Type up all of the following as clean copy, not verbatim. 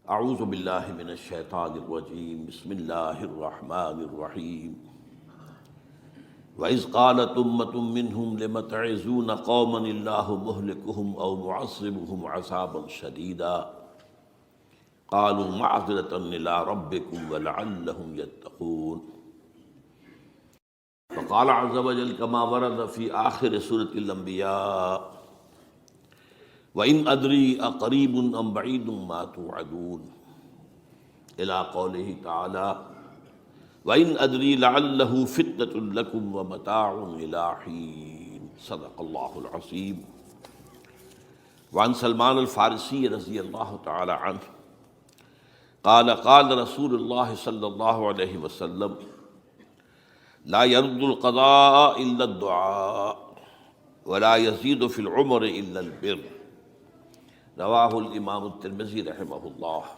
اعوذ باللہ من الشیطان الرجیم بسم اللہ الرحمن الرحیم وَإِذْ قَالَتْ أُمَّةٌ مِّنْهُمْ لِمَ تَعِظُونَ قَوْمًا اللَّهُ مُهْلِكُهُمْ أَوْ مُعَذِّبُهُمْ عَذَابًا شَدِيدًا قَالُوا مَعْذِرَةً إِلَىٰ رَبِّكُمْ وَلَعَلَّهُمْ يَتَّقُونَ وقال عز وجل كما ورد في آخر سورة الأنبياء وَإِنْ أَدْرِي أَقَرِيبٌ أَمْ بَعِيدٌ مَا تُوعَدُونَ إلى قوله تعالى وَإِنْ أَدْرِي لَعَلَّهُ فِتْنَةٌ لَكُمْ وَمَتَاعٌ إِلَىٰ حِينٍ صدق اللہ العظیم۔ وعن سلمان الفارسی رضی اللہ تعالی عنہ قال قال رسول اللہ صلی اللہ علیہ وسلم لا يرد القضاء إلا الدعاء ولا يزيد في العمر إلا البر رواہ الامام الترمذی رحمہ اللہ۔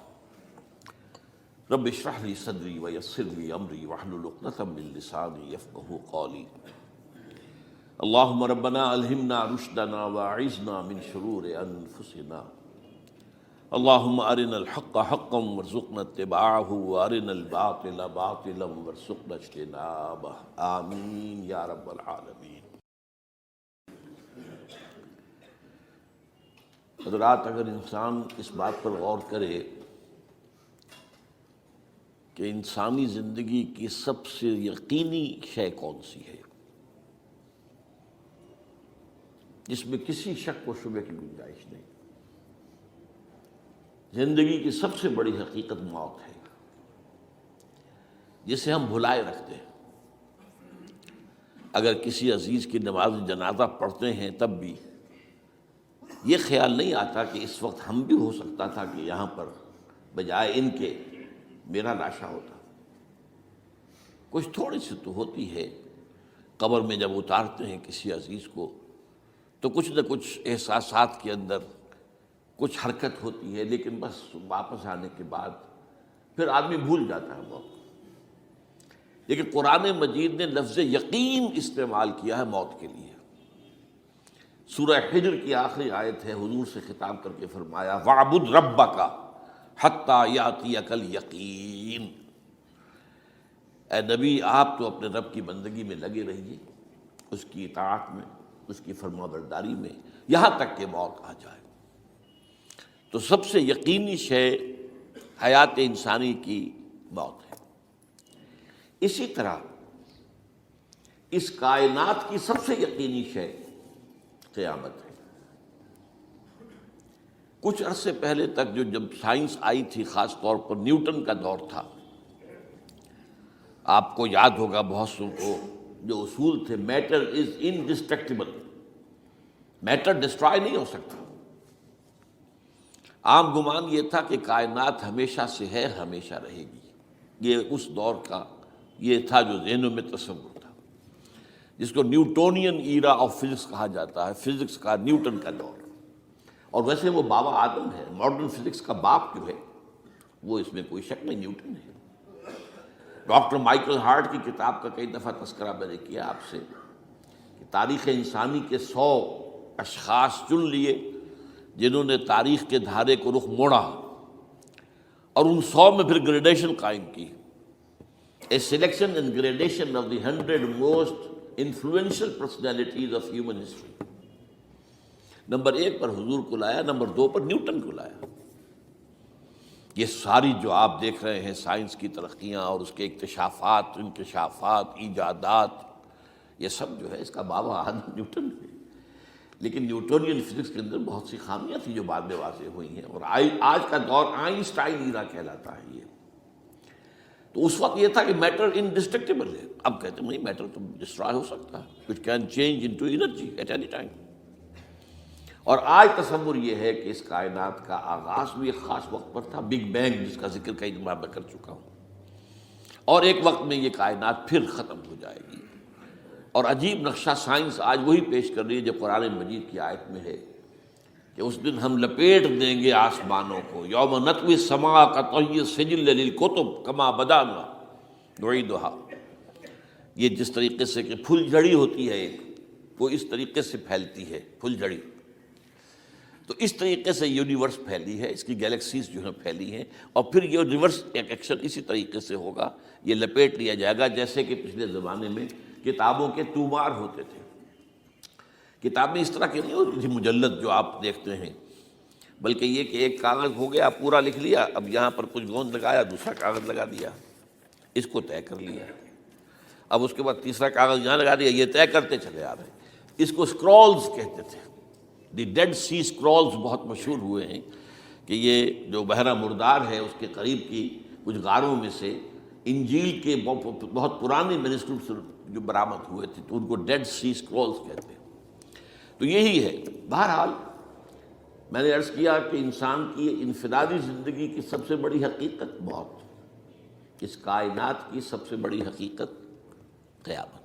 رب اشرح لی صدری ویسر لی امری واحلل عقدۃ من لسانی یفقہوا قولی۔ اللہم ربنا الہمنا رشدنا واعذنا من شرور انفسنا، اللہم ارنا الحق حقا وارزقنا اتباعہ وارنا الباطل باطلا وارزقنا اجتنابہ، آمین یا رب العالمین۔ حضرات، اگر انسان اس بات پر غور کرے کہ انسانی زندگی کی سب سے یقینی شے کون سی ہے جس میں کسی شک و شبہ کی گنجائش نہیں، زندگی کی سب سے بڑی حقیقت موت ہے جسے ہم بھلائے رکھتے ہیں۔ اگر کسی عزیز کی نماز جنازہ پڑھتے ہیں تب بھی یہ خیال نہیں آتا کہ اس وقت ہم بھی ہو سکتا تھا کہ یہاں پر بجائے ان کے میرا لاشا ہوتا۔ کچھ تھوڑی سی تو ہوتی ہے، قبر میں جب اتارتے ہیں کسی عزیز کو تو کچھ نہ کچھ احساسات کے اندر کچھ حرکت ہوتی ہے، لیکن بس واپس آنے کے بعد پھر آدمی بھول جاتا ہے موت۔ لیکن قرآن مجید نے لفظ یقین استعمال کیا ہے موت کے لیے۔ سورہ حجر کی آخری آیت ہے، حضور سے خطاب کر کے فرمایا وَاعْبُدْ رَبَّكَ حَتَّى يَأْتِيَكَ الْيَقِينُ۔ اے نبی، آپ تو اپنے رب کی بندگی میں لگے رہیے، اس کی اطاعت میں، اس کی فرمانبرداری میں، یہاں تک کہ موت آ جائے۔ تو سب سے یقینی شے حیات انسانی کی موت ہے۔ اسی طرح اس کائنات کی سب سے یقینی شے قیامت ہے۔ کچھ عرصے پہلے تک جب سائنس آئی تھی، خاص طور پر نیوٹن کا دور تھا، آپ کو یاد ہوگا بہت سو کو جو اصول تھے، میٹر از انڈسٹرکٹیبل، میٹر ڈسٹرائے نہیں ہو سکتا۔ عام گمان یہ تھا کہ کائنات ہمیشہ سے ہے، ہمیشہ رہے گی۔ یہ اس دور کا یہ تھا جو ذہنوں میں تصور تھا، جس کو نیوٹونین ایرا آف فزکس کہا جاتا ہے، فزکس کا نیوٹن کا دور۔ اور ویسے وہ بابا آدم ہے، ماڈرن فزکس کا باپ جو ہے وہ اس میں کوئی شک نہیں، نیوٹن ہے۔ ڈاکٹر مائیکل ہارٹ کی کتاب کا کئی دفعہ تذکرہ میں نے کیا آپ سے کہ تاریخ انسانی کے 100 اشخاص چن لیے جنہوں نے تاریخ کے دھارے کو رخ موڑا، اور ان 100 میں پھر گریڈیشن قائم کی، a selection and gradation of the 100 most influential personalities of human history۔ Number 1 پر حضور کو لایا، نمبر 2 پر نیوٹن کو لایا۔ یہ ساری جو آپ دیکھ رہے ہیں سائنس کی ترقیاں اور اس کے اکتشافات، انکشافات، ایجادات، یہ سب جو ہے اس کا بابا آدم نیوٹن ہے۔ لیکن نیوٹونین فزکس کے اندر بہت سی خامیاں تھیں جو بعد میں واضح ہوئی ہیں، اور آج کا دور آئنسٹائن ایرا کہلاتا ہے یہ۔ تو اس وقت یہ تھا کہ میٹر انڈسٹرکٹیبل ہے، اب کہتے ہیں نہیں، میٹر تو ڈسٹرائے ہو سکتا ہے، it can change into energy at any time. اور آج تصور یہ ہے کہ اس کائنات کا آغاز بھی ایک خاص وقت پر تھا، بگ بینگ، جس کا ذکر کئی دفعہ میں کر چکا ہوں، اور ایک وقت میں یہ کائنات پھر ختم ہو جائے گی۔ اور عجیب نقشہ سائنس آج وہی پیش کر رہی ہے جو قرآن مجید کی آیت میں ہے کہ اس دن ہم لپیٹ دیں گے آسمانوں کو، یوم نطوی السماء کطی السجل للکتب کما بدانا نعیدھا۔ یہ جس طریقے سے کہ پھل جھڑی ہوتی ہے ایک، وہ اس طریقے سے پھیلتی ہے پھل جھڑی۔ تو اس طریقے سے یونیورس پھیلی ہے، اس کی گیلیکسیز جو ہیں پھیلی ہیں، اور پھر یہ ریورس ایکشن اسی طریقے سے ہوگا، یہ لپیٹ لیا جائے گا جیسے کہ پچھلے زمانے میں کتابوں کے تومار ہوتے تھے۔ کتابیں اس طرح کی نہیں ہوتی تھی مجلد جو آپ دیکھتے ہیں، بلکہ یہ کہ ایک کاغذ ہو گیا پورا لکھ لیا، اب یہاں پر کچھ گوند لگایا، دوسرا کاغذ لگا دیا، اس کو طے کر لیا، اب اس کے بعد تیسرا کاغذ یہاں لگا دیا، یہ طے کرتے چلے آ رہے ہیں۔ اس کو سکرولز کہتے تھے، دی ڈیڈ سی سکرولز بہت مشہور ہوئے ہیں کہ یہ جو بحیرہ مردار ہے اس کے قریب کی کچھ غاروں میں سے انجیل کے بہت پرانے مینuscripts جو برآمد ہوئے تھے تو ان کو ڈیڈ سی سکرولز کہتے ہیں۔ تو یہی ہے۔ بہرحال میں نے عرض کیا کہ انسان کی انفرادی زندگی کی سب سے بڑی حقیقت موت، اس کائنات کی سب سے بڑی حقیقت قیامت۔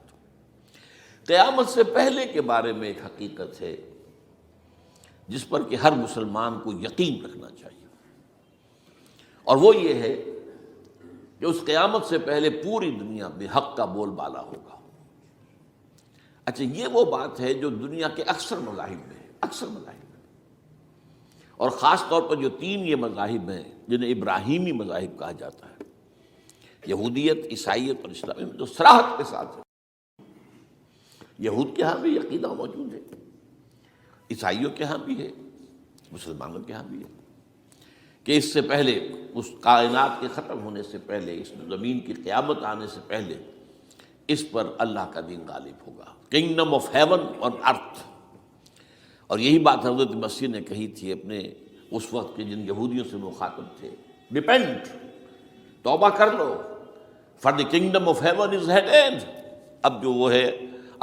قیامت سے پہلے کے بارے میں ایک حقیقت ہے جس پر کہ ہر مسلمان کو یقین رکھنا چاہیے، اور وہ یہ ہے کہ اس قیامت سے پہلے پوری دنیا میں حق کا بول بالا ہوگا۔ اچھا، یہ وہ بات ہے جو دنیا کے اکثر مذاہب میں ہے، اکثر مذاہب میں، اور خاص طور پر جو تین یہ مذاہب ہیں جنہیں ابراہیمی مذاہب کہا جاتا ہے، یہودیت، عیسائیت اور اسلام، میں جو صراحت کے ساتھ ہے۔ یہود کے ہاں بھی عقیدہ موجود ہے، عیسائیوں کے ہاں بھی ہے، مسلمانوں کے ہاں بھی ہے کہ اس سے پہلے، اس کائنات کے ختم ہونے سے پہلے، اس زمین کی قیامت آنے سے پہلے اس پر اللہ کا دین غالب ہوگا، کنگڈم آف ہیون اور ارتھ۔ اور یہی بات حضرت مسیح نے کہی تھی اپنے اس وقت کے جن یہودیوں سے مخاطب تھے، ریپینٹ، توبہ کر لو، for the kingdom of heaven is at hand. اب جو وہ ہے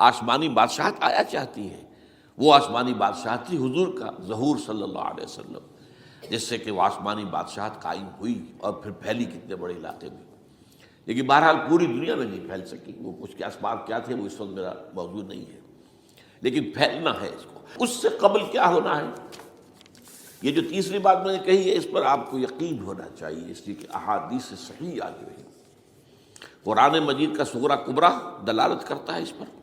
آسمانی بادشاہت آیا چاہتی ہے، وہ آسمانی بادشاہت تھی حضور کا ظہور صلی اللہ علیہ وسلم، جس سے کہ وہ آسمانی بادشاہت قائم ہوئی اور پھر پھیلی کتنے بڑے علاقے میں، لیکن بہرحال پوری دنیا میں نہیں پھیل سکی۔ وہ اس کے اسباب کیا تھے وہ اس وقت میرا موضوع نہیں ہے، لیکن پھیلنا ہے اس کو۔ اس سے قبل کیا ہونا ہے، یہ جو تیسری بات میں نے کہی ہے اس پر آپ کو یقین ہونا چاہیے، اس لیے کہ احادیث صحیح آ گئی ہے۔ قرآن مجید کا سورہ کبریٰ دلالت کرتا ہے اس پر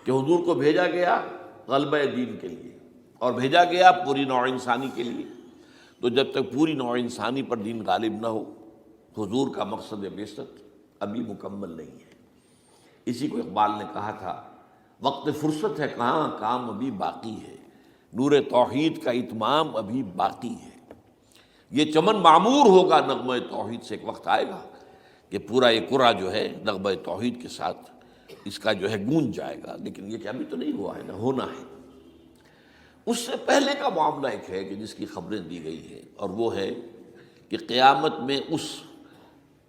کہ حضور کو بھیجا گیا غلبہ دین کے لیے، اور بھیجا گیا پوری نوع انسانی کے لیے۔ تو جب تک پوری نوع انسانی پر دین غالب نہ ہو، حضور کا مقصد بعثت ابھی مکمل نہیں ہے۔ اسی کو اقبال نے کہا تھا، وقت فرصت ہے کہاں، کام ابھی باقی ہے، نور توحید کا اتمام ابھی باقی ہے۔ یہ چمن معمور ہوگا نغمہ توحید سے، ایک وقت آئے گا کہ پورا یہ قرہ جو ہے نغمہ توحید کے ساتھ اس کا جو ہے گونج جائے گا، لیکن یہ کہ ابھی تو نہیں ہوا ہے، نہ ہونا ہے۔ اس سے پہلے کا معاملہ ایک ہے کہ جس کی خبریں دی گئی ہیں، اور وہ ہے کہ قیامت میں اس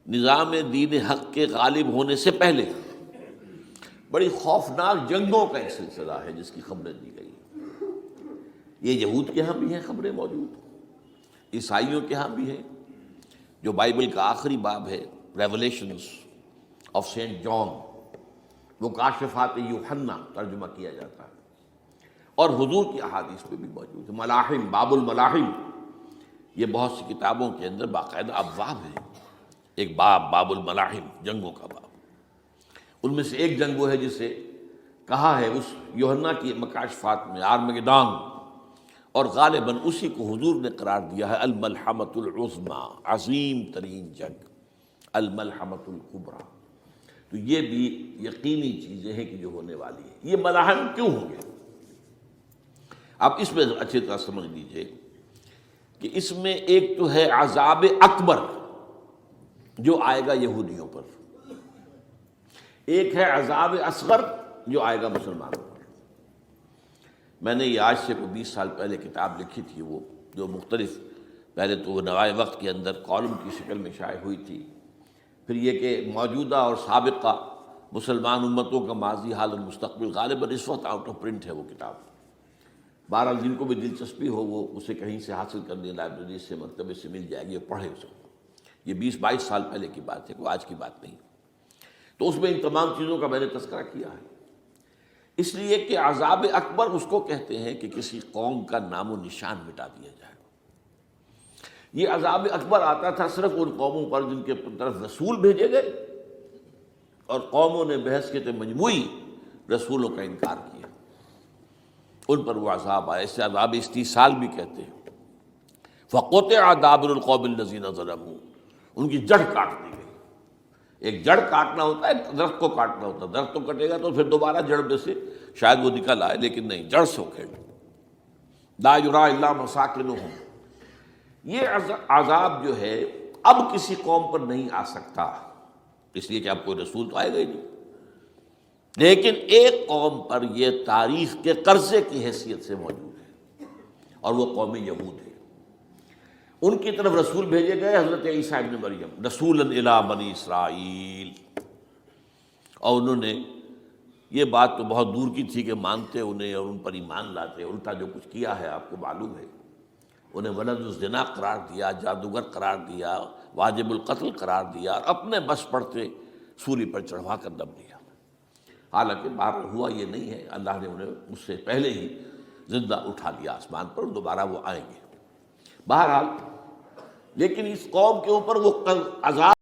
نظام دین حق کے غالب ہونے سے پہلے بڑی خوفناک جنگوں کا ایک سلسلہ ہے جس کی خبریں دی گئی ہیں۔ یہ یہود کے ہاں بھی ہیں خبریں موجود، عیسائیوں کے ہاں بھی ہیں، جو بائبل کا آخری باب ہے ریولیشنز آف سینٹ جان، وہ کاشفات یوحنا ترجمہ کیا جاتا ہے، اور حضور کی احادیث میں بھی موجود ہے۔ ملاحم، باب الملاحم، یہ بہت سی کتابوں کے اندر باقاعدہ ابواب ہیں، ایک باب، باب الملاحم، جنگوں کا باب۔ ان میں سے ایک جنگ وہ ہے جسے کہا ہے اس یوحنا کی مکاشفات میں آرمگدان، اور غالباً اسی کو حضور نے قرار دیا ہے الملحمۃ العظمیٰ، عظیم ترین جنگ، الملحمۃ الکبریٰ۔ تو یہ بھی یقینی چیزیں ہیں کہ جو ہونے والی ہیں۔ یہ ملاحم کیوں ہوں گے؟ آپ اس میں اچھی طرح سمجھ لیجئے کہ اس میں ایک تو ہے عذاب اکبر جو آئے گا یہودیوں پر، ایک ہے عذاب اصغر جو آئے گا مسلمانوں پر۔ میں نے یہ آج سے 20 سال پہلے کتاب لکھی تھی، وہ جو مختلف، پہلے تو وہ نوائے وقت کے اندر کالم کی شکل میں شائع ہوئی تھی، پھر یہ کہ موجودہ اور سابقہ مسلمان امتوں کا ماضی، حال اور مستقبل، غالباً اس وقت آؤٹ آف پرنٹ ہے وہ کتاب۔ بہرحال جن کو بھی دلچسپی ہو وہ اسے کہیں سے حاصل کر لیں، لائبریری سے، مکتبے سے مل جائے گی، اور پڑھے اس کو۔ یہ 20-22 سال پہلے کی بات ہے، کوئی آج کی بات نہیں۔ تو اس میں ان تمام چیزوں کا میں نے تذکرہ کیا ہے، اس لیے کہ عذاب اکبر اس کو کہتے ہیں کہ کسی قوم کا نام و نشان مٹا دیا جائے۔ یہ عذاب اکبر آتا تھا صرف ان قوموں پر جن کے طرف رسول بھیجے گئے اور قوموں نے بحث کے مجموعی رسولوں کا انکار کیا۔ ان پر وہ عذاب آئے، اسے عذاب استیصال بھی کہتے ہیں۔ فقطع دابر القوم الذین ظلموا، ان کی جڑ کاٹ دی گئی۔ ایک جڑ کاٹنا ہوتا ہے، ایک درخت کو کاٹنا ہوتا ہے، درخت تو کٹے گا تو پھر دوبارہ جڑ میں سے شاید وہ نکل آئے، لیکن نہیں، جڑ سے اکھیڑ۔ لا یرا الا مساکنہم، یہ عذاب جو ہے اب کسی قوم پر نہیں آ سکتا، اس لیے کہ اب کوئی رسول تو آئے گا ہی نہیں، لیکن ایک قوم پر یہ تاریخ کے قرضے کی حیثیت سے موجود ہے، اور وہ قوم یہود ہے۔ ان کی طرف رسول بھیجے گئے حضرت عیسیٰ ابن مریم، رسولا الی بنی اسرائیل، اور انہوں نے یہ بات تو بہت دور کی تھی کہ مانتے انہیں اور ان پر ایمان لاتے، الٹا جو کچھ کیا ہے آپ کو معلوم ہے، انہیں ولد الزنا قرار دیا، جادوگر قرار دیا، واجب القتل قرار دیا، اور اپنے بس پڑتے سولی پر چڑھوا کر دم دیا۔ حالانکہ بات ہوا یہ نہیں ہے، اللہ نے انہیں اس سے پہلے ہی زندہ اٹھا لیا آسمان پر، دوبارہ وہ آئیں گے۔ بہرحال لیکن اس قوم کے اوپر وہ عذاب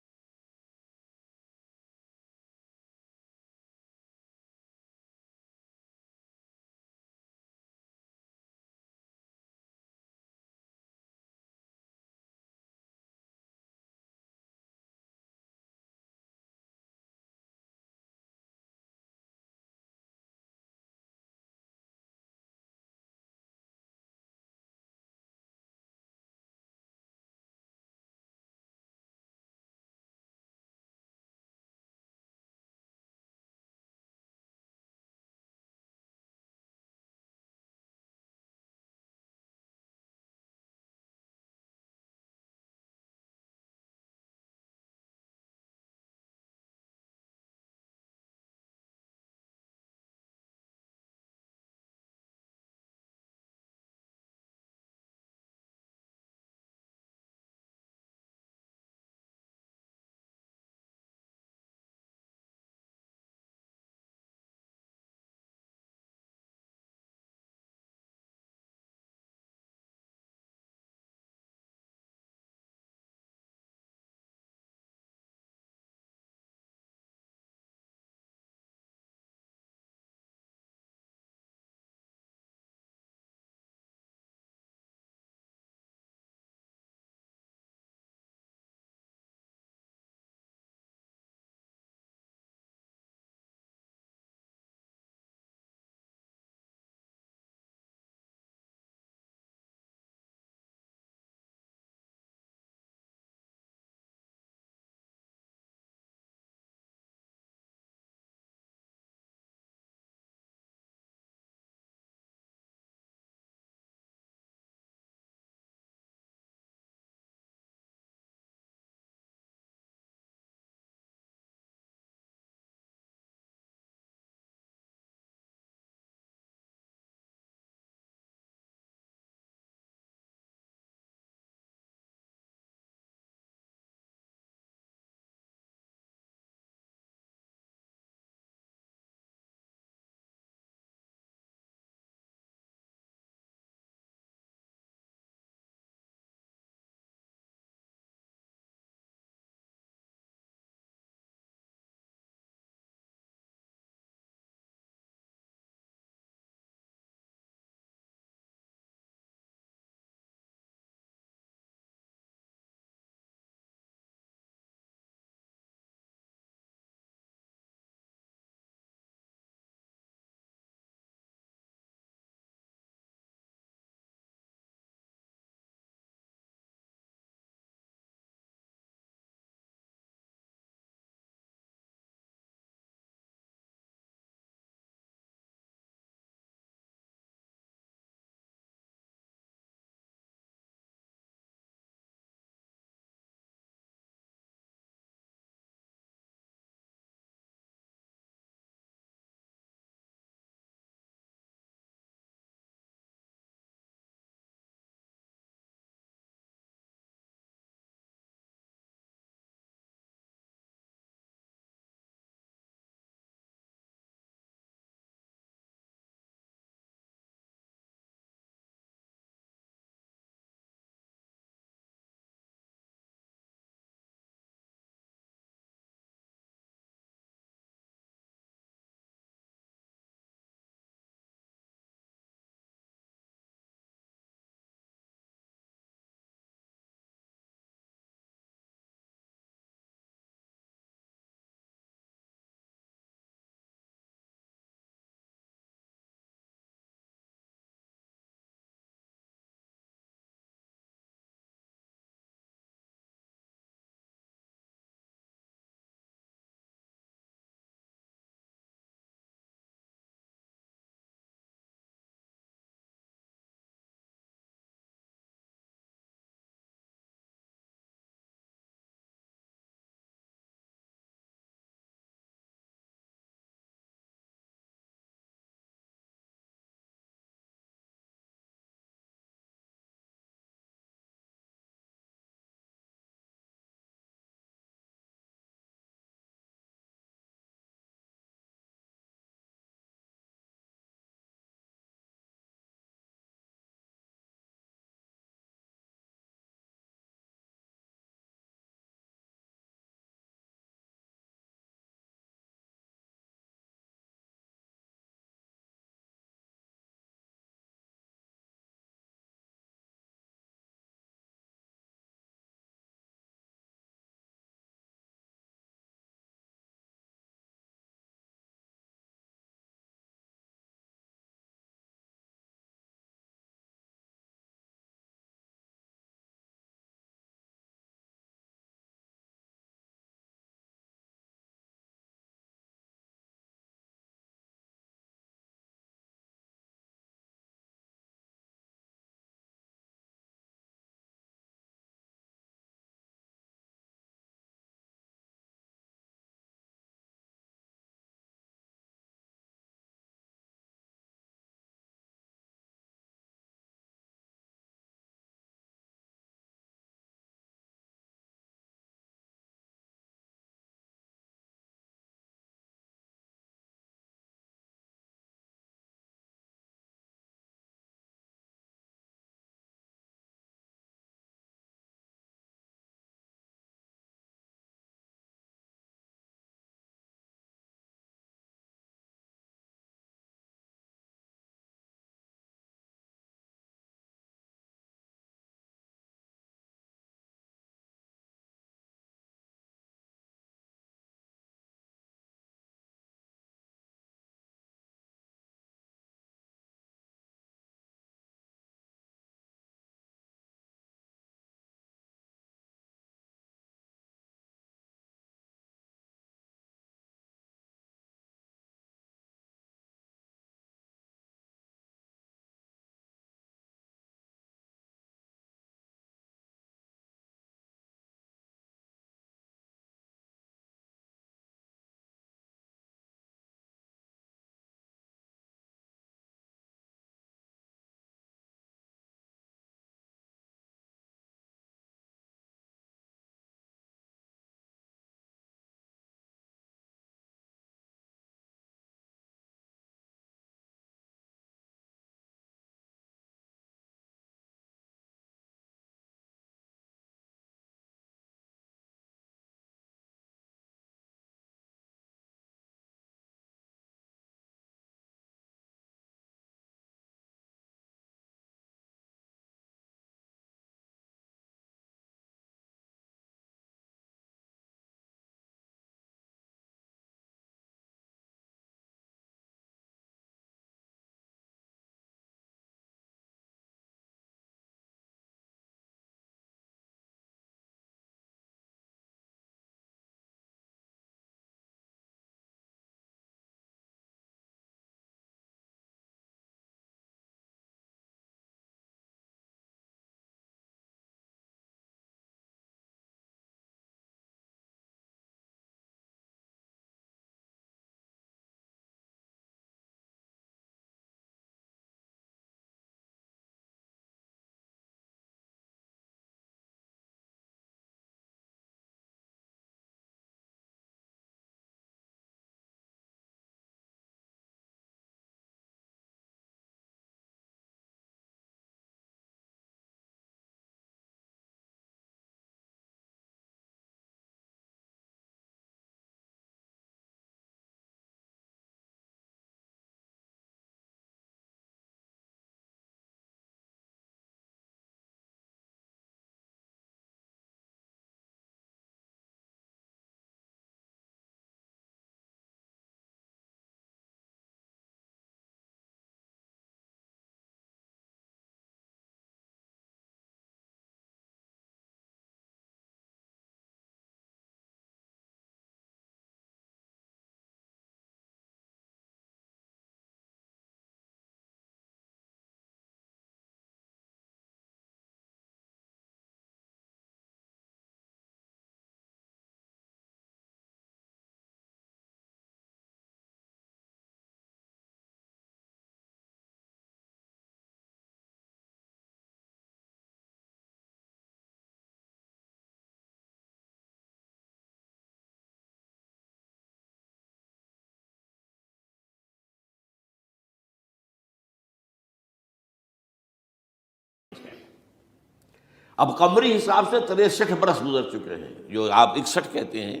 اب قمری حساب سے 63 برس گزر چکے ہیں، جو آپ 61 کہتے ہیں،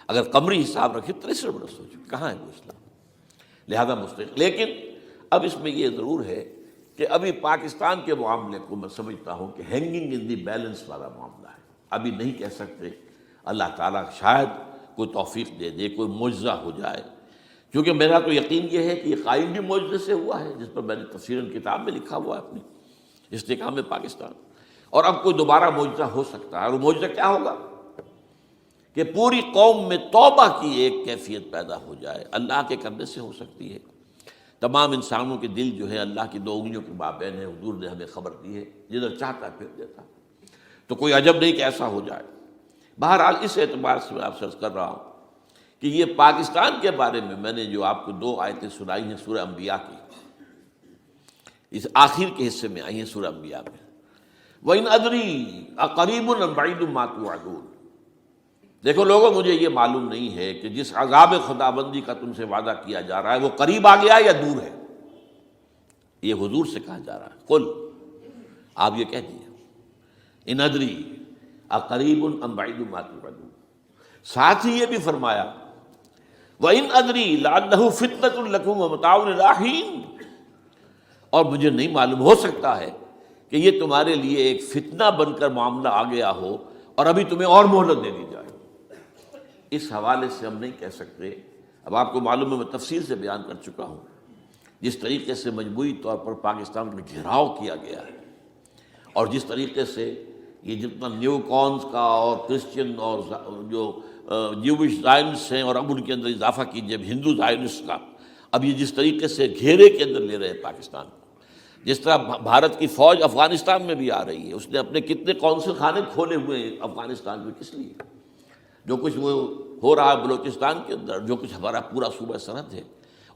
اگر قمری حساب رکھیں 63 برس ہو چکے، کہاں ہے وہ اسلام؟ لہذا مستقل. لیکن اب اس میں یہ ضرور ہے کہ ابھی پاکستان کے معاملے کو میں سمجھتا ہوں کہ ہینگنگ ان دی بیلنس والا معاملہ ہے. ابھی نہیں کہہ سکتے. اللہ تعالیٰ شاید کوئی توفیق دے دے، کوئی معجزہ ہو جائے، کیونکہ میرا تو یقین یہ ہے کہ یہ قائم بھی معجزے سے ہوا ہے، جس پر میں نے تفسیراً کتاب میں لکھا ہوا ہے اپنی استحکام پاکستان. اور اب کوئی دوبارہ معجزہ ہو سکتا ہے، اور وہ معجزہ کیا ہوگا کہ پوری قوم میں توبہ کی ایک کیفیت پیدا ہو جائے. اللہ کے کرنے سے ہو سکتی ہے. تمام انسانوں کے دل جو ہے اللہ کی 2 انگلیوں کے مابین ہے. حضور نے ہمیں خبر دی ہے، جدھر چاہتا ہے پھر دیتا. تو کوئی عجب نہیں کہ ایسا ہو جائے. بہرحال اس اعتبار سے میں آپ سے عرض کر رہا ہوں کہ یہ پاکستان کے بارے میں نے جو آپ کو 2 آیتیں سنائی ہیں سورہ انبیاء کی، اس آخر کے حصے میں آئی ہیں سورہ انبیاء میں. وَإِنْ أَدْرِي أَقَرِيبٌ أَمْ بَعِيدٌ مَا تُوعَدُونَ. دیکھو لوگوں، مجھے یہ معلوم نہیں ہے کہ جس عذاب خداوندی کا تم سے وعدہ کیا جا رہا ہے وہ قریب آ گیا یا دور ہے. یہ حضور سے کہا جا رہا ہے. قل، آپ یہ کہہ دیجیے، ان ادری اقریب ام بعید ما توعدون. ساتھ ہی یہ بھی فرمایا وَإِنْ أَدْرِي لَعَلَّهُ فِتْنَةٌ لَكُمْ وَمَتَاعٌ إِلَىٰ حِينٍ. اور مجھے نہیں معلوم، ہو سکتا ہے کہ یہ تمہارے لیے ایک فتنہ بن کر معاملہ آ گیا ہو اور ابھی تمہیں اور مہلت دے دی جائے. اس حوالے سے ہم نہیں کہہ سکتے. اب آپ کو معلوم ہے، میں تفصیل سے بیان کر چکا ہوں جس طریقے سے مجموعی طور پر پاکستان کا گھیراؤ کیا گیا ہے، اور جس طریقے سے یہ جتنا نیو کونز کا اور کرسچن اور جو جیوش زائنسٹ ہیں، اور اب ان کے اندر اضافہ کیجیے اب ہندو زائنسٹ کا، اب یہ جس طریقے سے گھیرے کے اندر لے رہے ہیں پاکستان کو. جس طرح بھارت کی فوج افغانستان میں بھی آ رہی ہے، اس نے اپنے کتنے قونصل خانے کھولے ہوئے ہیں افغانستان میں. کس لیے؟ جو کچھ وہ ہو رہا ہے بلوچستان کے اندر، جو کچھ ہمارا پورا صوبہ سرحد ہے،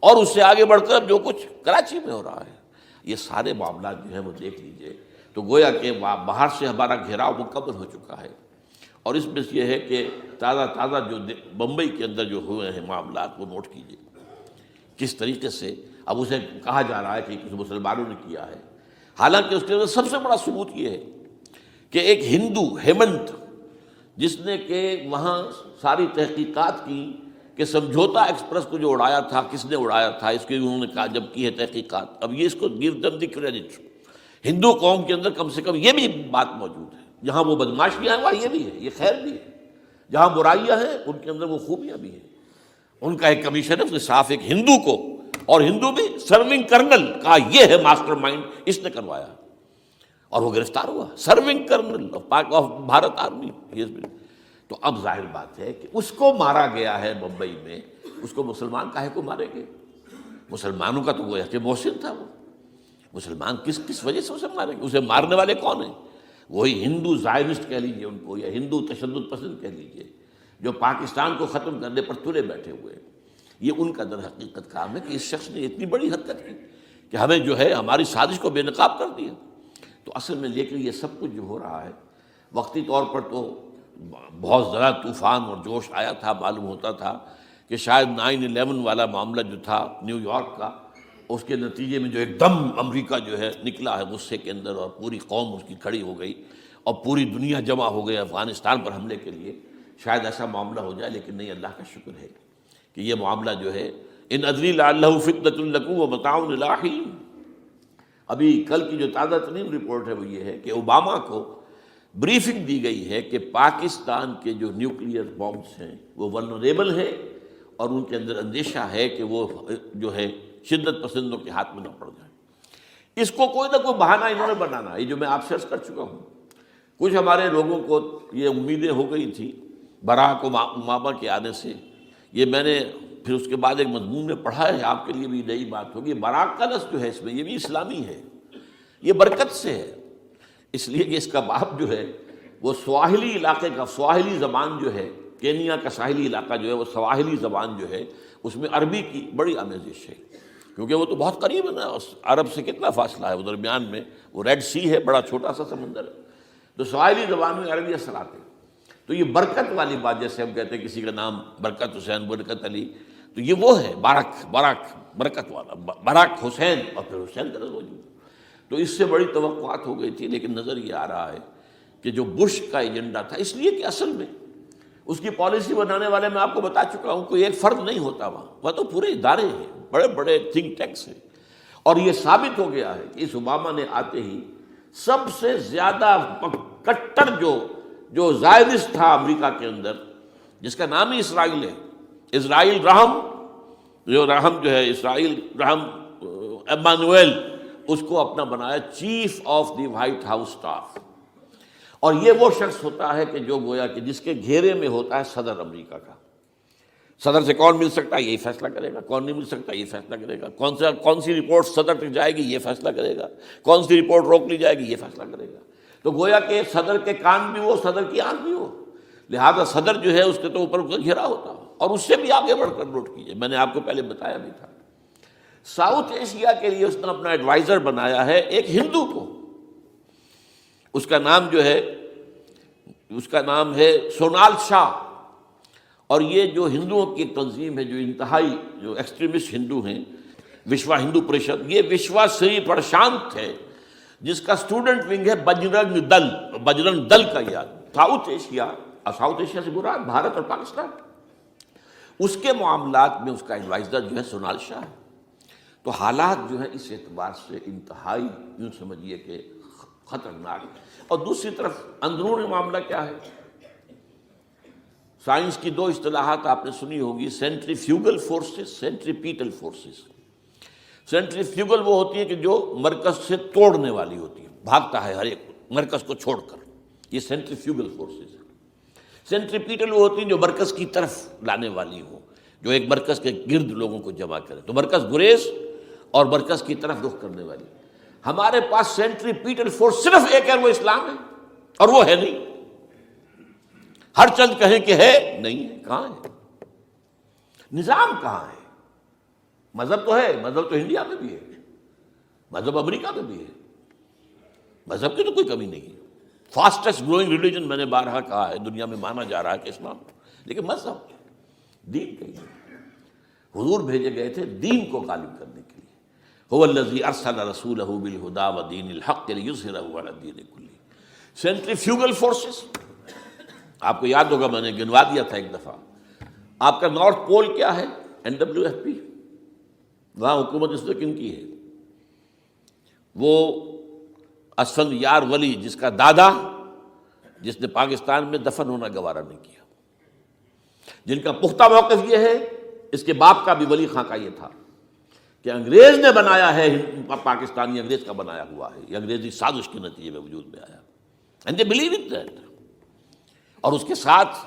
اور اس سے آگے بڑھ کر جو کچھ کراچی میں ہو رہا ہے، یہ سارے معاملات جو ہیں وہ دیکھ لیجئے تو گویا کہ باہر سے ہمارا گھیراؤ مکمل ہو چکا ہے. اور اس میں یہ ہے کہ تازہ جو بمبئی کے اندر جو ہوئے ہیں معاملات وہ نوٹ کیجئے کس طریقے سے اب اسے کہا جا رہا ہے کہ کچھ مسلمانوں نے کیا ہے. حالانکہ اس کے اندر سب سے بڑا ثبوت یہ ہے کہ ایک ہندو ہیمنت، جس نے کہ وہاں ساری تحقیقات کی کہ سمجھوتا ایکسپریس کو جو اڑایا تھا کس نے اڑایا تھا، اس کی انہوں نے کہا جب کی ہے تحقیقات. اب یہ اس کو گیو دم دی کریڈٹ. ہندو قوم کے اندر کم سے کم یہ بھی بات موجود ہے، جہاں وہ بدماشیاں ہیں وہاں یہ بھی ہے، یہ خیر بھی ہے. جہاں برائیاں ہیں ان کے اندر وہ خوبیاں بھی ہیں. ان کا ایک کمیشن ہے، اس نے صاف ایک ہندو کو، اور ہندو بھی سرونگ کرنل کا یہ ہے ماسٹر مائنڈ، اس نے کروایا اور وہ گرفتار ہوا. Serving kernel of Bharat army. تو اب ظاہر بات ہے کہ اس کو مارا گیا ہے بمبئی میں. اس کو مسلمان کاہے کو مارے گے؟ مسلمانوں کا تو وہ کہ محسن تھا. وہ مسلمان کس وجہ سے اسے مارے گے؟ اسے مارنے والے کون ہیں؟ وہی ہندو زائنسٹ کہہ لیجیے ان کو، یا ہندو تشدد پسند کہہ لیجیے، جو پاکستان کو ختم کرنے پر تلے بیٹھے ہوئے. یہ ان کا در حقیقت کام ہے کہ اس شخص نے اتنی بڑی حرکت کی کہ ہمیں جو ہے ہماری سازش کو بے نقاب کر دیا. تو اصل میں لیکن یہ سب کچھ جو ہو رہا ہے وقتی طور پر تو بہت زیادہ طوفان اور جوش آیا تھا. معلوم ہوتا تھا کہ شاید 9/11 والا معاملہ جو تھا نیو یارک کا، اس کے نتیجے میں جو ایک دم امریکہ جو ہے نکلا ہے غصے کے اندر، اور پوری قوم اس کی کھڑی ہو گئی اور پوری دنیا جمع ہو گئی افغانستان پر حملے کے لیے. شاید ایسا معاملہ ہو جائے، لیکن نہیں، اللہ کا شکر ہے کہ یہ معاملہ جو ہے ان ادری لعلہ فتنۃ لکم ومتاع الی حین. ابھی کل کی جو تازہ ترین رپورٹ ہے وہ یہ ہے کہ اوباما کو بریفنگ دی گئی ہے کہ پاکستان کے جو نیوکلیئر بامبس ہیں وہ ولنریبل ہیں، اور ان کے اندر اندیشہ ہے کہ وہ جو ہے شدت پسندوں کے ہاتھ میں نہ پڑ جائے. اس کو کوئی نہ کوئی بہانہ انہوں نے بنانا. یہ جو میں آپ سے عرض کر چکا ہوں، کچھ ہمارے لوگوں کو یہ امیدیں ہو گئی تھی براک اوباما کے آنے سے. یہ میں نے پھر اس کے بعد ایک مضمون میں پڑھا ہے، آپ کے لیے بھی نئی بات ہوگی. براک کا لفظ جو ہے اس میں یہ بھی اسلامی ہے، یہ برکت سے ہے، اس لیے کہ اس کا باپ جو ہے وہ سواحلی علاقے کا، سواحلی زبان جو ہے کینیا کا ساحلی علاقہ جو ہے وہ سواحلی زبان جو ہے اس میں عربی کی بڑی آمیزش ہے، کیونکہ وہ تو بہت قریب ہے نا. عرب سے کتنا فاصلہ ہے، وہ درمیان میں وہ ریڈ سی ہے، بڑا چھوٹا سا سمندر ہے. تو سواحلی زبان میں عربی اثرات ہیں. تو یہ برکت والی بات، جیسے ہم کہتے ہیں کسی کا نام برکت حسین، برکت علی، تو یہ وہ ہے باراک برکت والا، باراک حسین، اور پھر حسین کا موجود. تو اس سے بڑی توقعات ہو گئی تھی، لیکن نظر یہ آ رہا ہے کہ جو بش کا ایجنڈا تھا، اس لیے کہ اصل میں اس کی پالیسی بنانے والے میں آپ کو بتا چکا ہوں، کوئی ایک فرد نہیں ہوتا وہاں تو پورے ادارے ہیں، بڑے بڑے تھنک ٹینکس ہیں. اور یہ ثابت ہو گیا ہے کہ اس اوباما نے آتے ہی سب سے زیادہ کٹر جو زائرسٹ تھا امریکہ کے اندر، جس کا نام ہی اسرائیل ہے، اسرائیل رحم، جو ہے اسرائیل رحم ایمانویل، اس کو اپنا بنایا chief of the white house staff. اور یہ وہ شخص ہوتا ہے کہ جو گویا کہ جس کے گھیرے میں ہوتا ہے صدر امریکہ کا. صدر سے کون مل سکتا ہے، یہی فیصلہ کرے گا. کون نہیں مل سکتا، یہ فیصلہ کرے گا. کون سی رپورٹ صدر تک جائے گی، یہ فیصلہ کرے گا. کون سی رپورٹ روک لی جائے گی، یہ فیصلہ کرے گا. تو گویا کہ صدر کے کان بھی ہو، صدر کی آنکھ بھی ہو. لہذا صدر جو ہے اس کے تو اوپر گھیرا ہوتا ہو. اور اس سے بھی آگے بڑھ کر نوٹ کیجیے، میں نے آپ کو پہلے بتایا بھی تھا، ساؤتھ ایشیا کے لیے اس نے اپنا ایڈوائزر بنایا ہے ایک ہندو کو. اس کا نام ہے سونال شاہ. اور یہ جو ہندوؤں کی تنظیم ہے، جو انتہائی جو ایکسٹریمسٹ ہندو ہیں، وشوا ہندو پریشد، یہ وشوا سری پرشانت ہے جس کا اسٹوڈنٹ ونگ ہے بجرنگ دل کا. یاد ساؤتھ ایشیا سے مراد بھارت اور پاکستان، اس کے معاملات میں اس کا ایڈوائزر جو ہے سونال شاہ ہے. تو حالات جو ہے اس اعتبار سے انتہائی یوں سمجھیے کہ خطرناک. اور دوسری طرف اندرون معاملہ کیا ہے؟ سائنس کی دو اصطلاحات آپ نے سنی ہوگی، centrifugal forces, centripetal forces. Centrifugal وہ ہوتی ہے کہ جو مرکز سے توڑنے والی ہوتی ہے، بھاگتا ہے ہر ایک مرکز کو چھوڑ کر، یہ سینٹریفیوگل فورسز. سینٹریپیٹل وہ ہوتی ہیں جو مرکز کی طرف لانے والی ہوں، جو ایک مرکز کے گرد لوگوں کو جمع کرے. تو مرکز گریز اور مرکز کی طرف رخ کرنے والی. ہمارے پاس سینٹریپیٹل فورس صرف ایک ہے، وہ اسلام ہے. اور وہ ہے نہیں. ہر چند کہیں کہ ہے، نہیں ہے. کہاں ہے نظام؟ کہاں ہے؟ مذہب تو ہے، مذہب تو انڈیا میں بھی ہے، مذہب امریکہ میں بھی ہے، مذہب کی تو کوئی کمی نہیں ہے. فاسٹسٹ گروئنگ ریلیجن میں نے بارہا کہا ہے دنیا میں مانا جا رہا ہے کہ اسلام، لیکن مذہب دین کہیں نہیں. حضور بھیجے گئے تھے دین کو غالب کرنے کے لیے. هو الذی ارسل رسولہ بالہدی ودین الحق لیظہرہ علی الدین کلہ. سینٹریفیوگل فورسز آپ کو یاد ہوگا، میں نے گنوا دیا تھا ایک دفعہ. آپ کا نارتھ پول کیا ہے؟ NWFP. وہاں حکومت اس نے کن کی ہے؟ وہ اسفند یار ولی، جس کا دادا، جس نے پاکستان میں دفن ہونا گوارا نہیں کیا، جن کا پختہ موقف یہ ہے. اس کے باپ کا بھی ولی خاں کا یہ تھا کہ انگریز نے بنایا ہے، پاکستانی انگریز کا بنایا ہوا ہے، یہ انگریزی سازش کے نتیجے میں وجود میں آیا. And they believe in that. اور اس کے ساتھ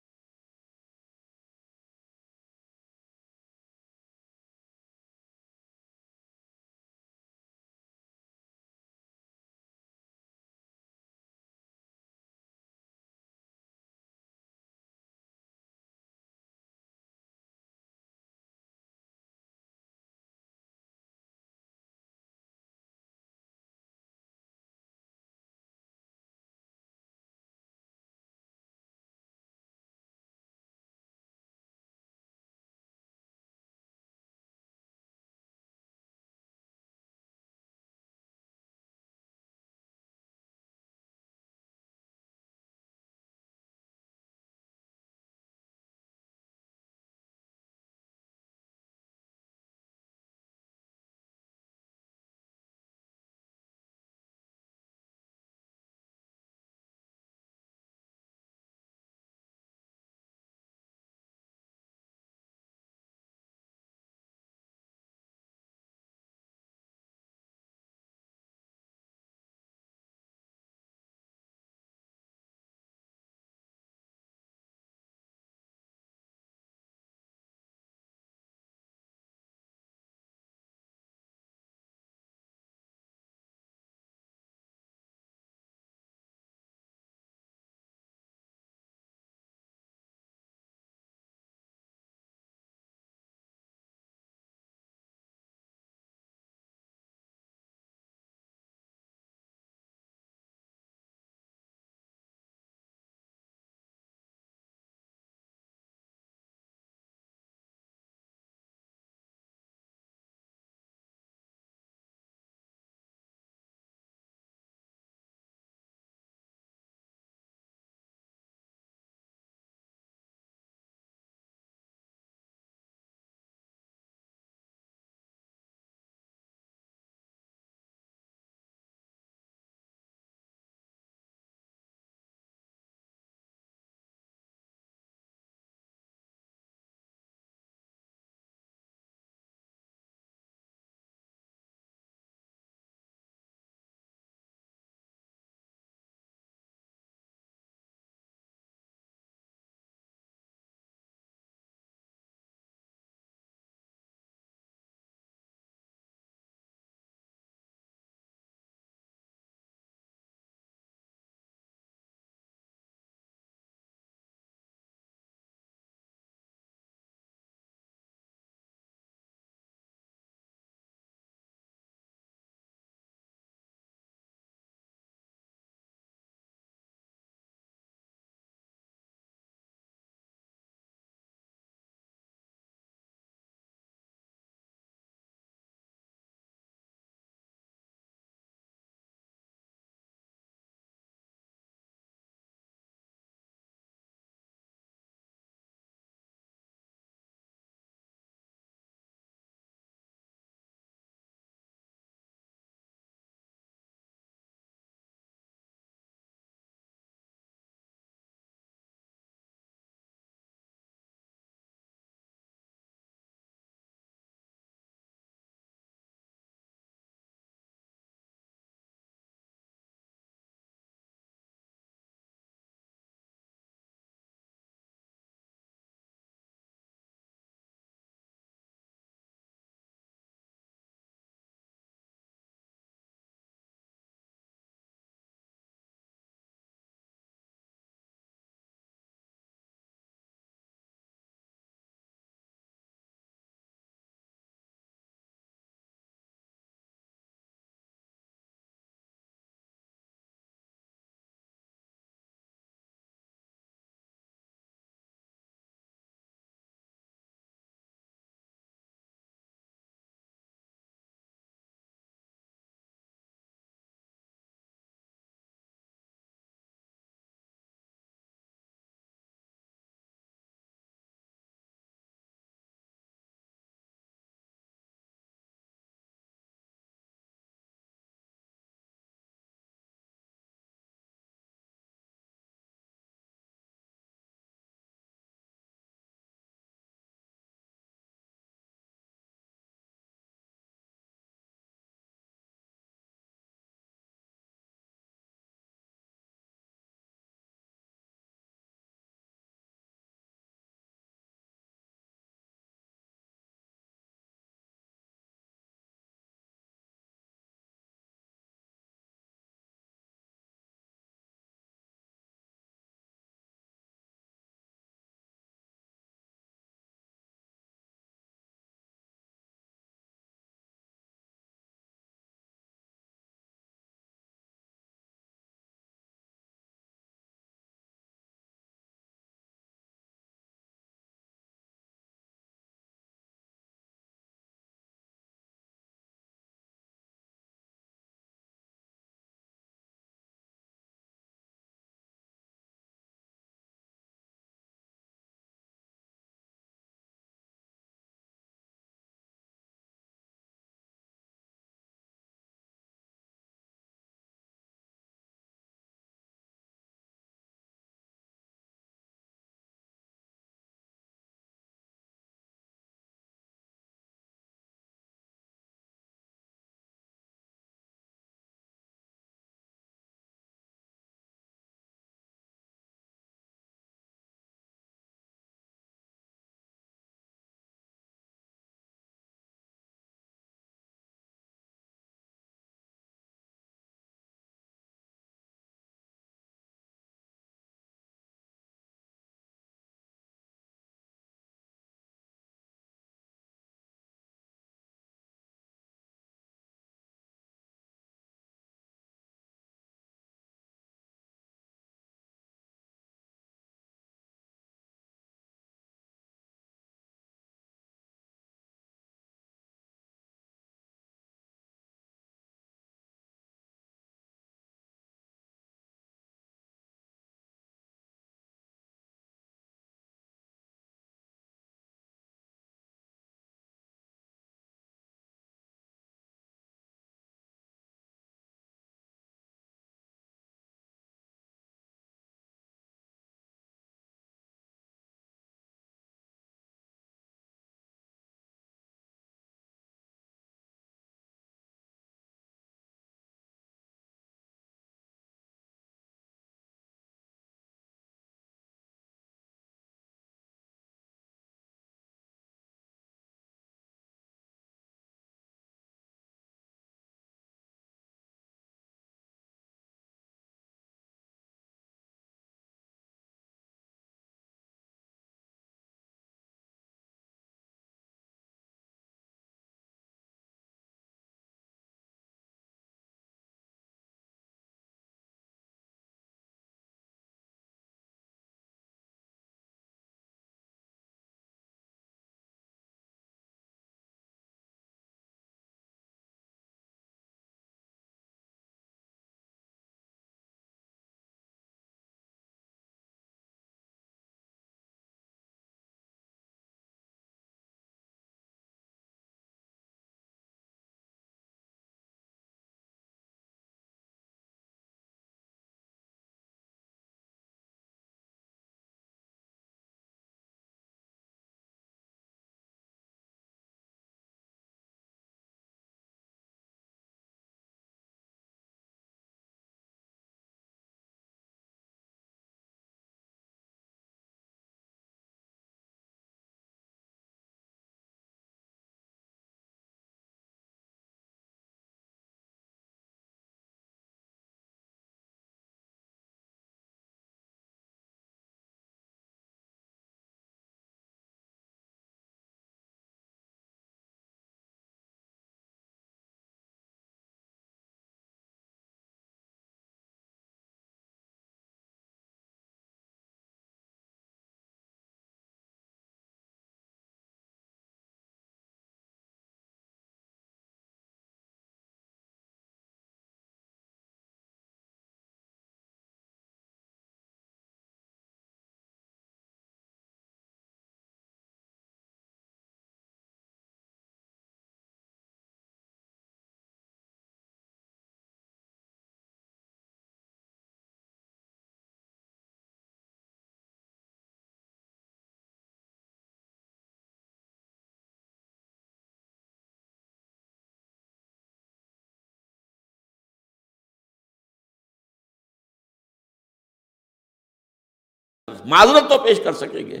معذرت تو پیش کر سکیں گے،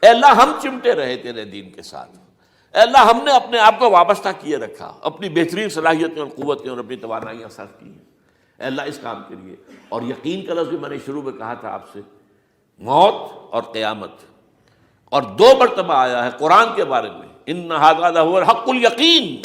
اے اللہ ہم چمٹے رہے تیرے دین کے ساتھ، اے اللہ ہم نے اپنے آپ کو وابستہ کیے رکھا، اپنی بہترین صلاحیتیں اور قوتیں اور اپنی توانائیاں صرف کی ہیں اے اللہ اس کام کے لیے۔ اور یقین کا لفظ بھی میں نے شروع میں کہا تھا آپ سے، موت اور قیامت، اور 2 مرتبہ آیا ہے قرآن کے بارے میں، ان ھذا لھو الحق الیقین،